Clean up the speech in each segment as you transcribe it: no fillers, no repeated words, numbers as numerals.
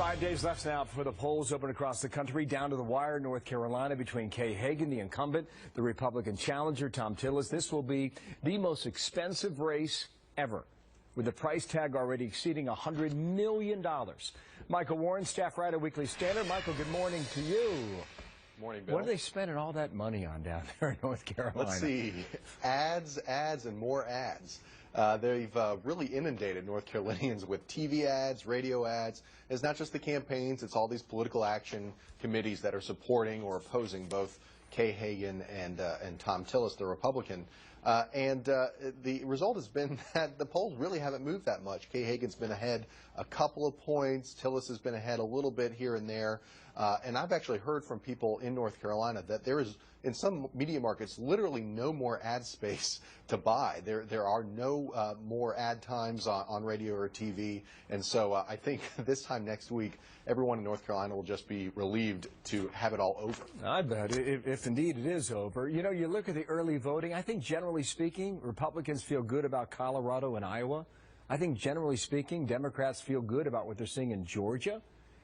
5 days left now before the polls open across the country. Down to the wire, North Carolina, between Kay Hagan, the incumbent, the Republican challenger, Tom Tillis. This will be the most expensive race ever, with the price tag already exceeding $100 million. Michael Warren, staff writer, Weekly Standard. Michael, good morning to you. Morning, Bill. What are they spending all that money on down there in North Carolina? Let's see. Ads, and more ads. They've really inundated North Carolinians with TV ads, radio ads. It's not just the campaigns, it's all these political action committees that are supporting or opposing both Kay Hagan and Tom Tillis, the Republican. The result has been that the polls really haven't moved that much. Kay Hagan's been ahead a couple of points. Tillis has been ahead a little bit here and there. And I've actually heard from people in North Carolina that there is, in some media markets, literally no more ad space to buy. There are no more ad times on radio or TV. And so I think this time next week, everyone in North Carolina will just be relieved to have it all over. I bet, if indeed it is over. You know, you look at the early voting, I think generally speaking, Republicans feel good about Colorado and Iowa. I think generally speaking, Democrats feel good about what they're seeing in Georgia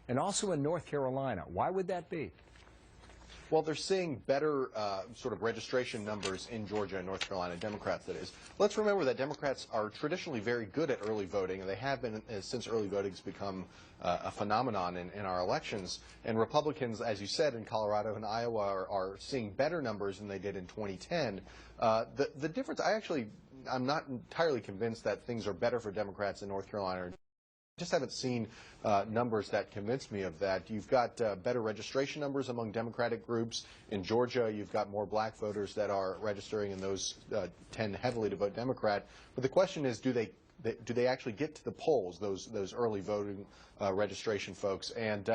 and also in North Carolina. Why would that be? Well, they're seeing better sort of registration numbers in Georgia and North Carolina, Democrats that is. Let's remember that Democrats are traditionally very good at early voting, and they have been since early voting has become a phenomenon in our elections. And Republicans, as you said, in Colorado and Iowa are seeing better numbers than they did in 2010. The difference, I'm not entirely convinced that things are better for Democrats in North Carolina. I just haven't seen numbers that convince me of that. You've got better registration numbers among Democratic groups. In Georgia, you've got more black voters that are registering, and those tend heavily to vote Democrat. But the question is, do they actually get to the polls, those early voting registration folks? And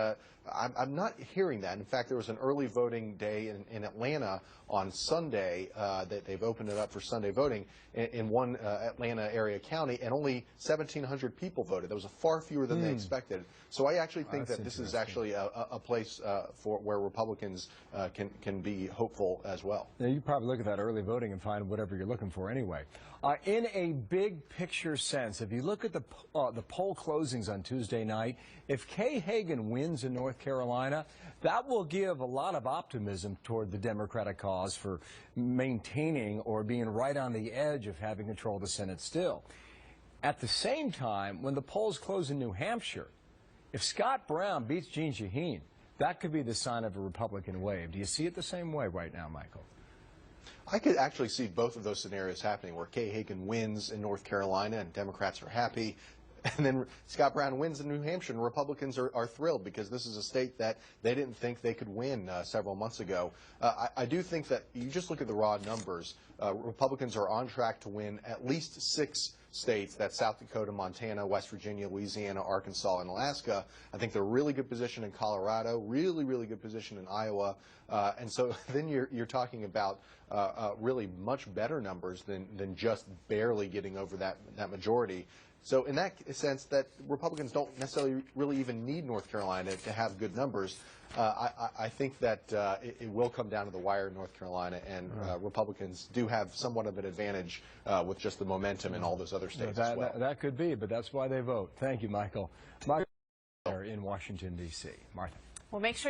I'm not hearing that. In fact, there was an early voting day in Atlanta on Sunday that they've opened it up for Sunday voting in one Atlanta area county, and only 1,700 people voted. That was far fewer than they expected. So I actually think that this is actually a place for where Republicans can be hopeful as well. Now, you probably look at that early voting and find whatever you're looking for anyway. In a big picture sense, if you look at the poll closings on Tuesday night, if Kay Hagan wins in North Carolina, that will give a lot of optimism toward the Democratic cause for maintaining or being right on the edge of having control of the Senate still. At the same time, when the polls close in New Hampshire, if Scott Brown beats Jeanne Shaheen, that could be the sign of a Republican wave. Do you see it the same way right now, Michael? I could actually see both of those scenarios happening, where Kay Hagan wins in North Carolina and Democrats are happy, and then Scott Brown wins in New Hampshire and Republicans are thrilled, because this is a state that they didn't think they could win several months ago. I do think that you just look at the raw numbers. Republicans are on track to win at least 6 states. That's South Dakota, Montana, West Virginia, Louisiana, Arkansas, and Alaska. I think they're really good position in Colorado, really good position in Iowa. And so then you're talking about really much better numbers than just barely getting over that majority. So in that sense, that Republicans don't necessarily really even need North Carolina to have good numbers. I think that it will come down to the wire in North Carolina, and Republicans do have somewhat of an advantage with just the momentum in all those other states as well. That could be, but that's why they vote. Thank you, Michael. Michael in Washington, D.C. Martha. Well, make sure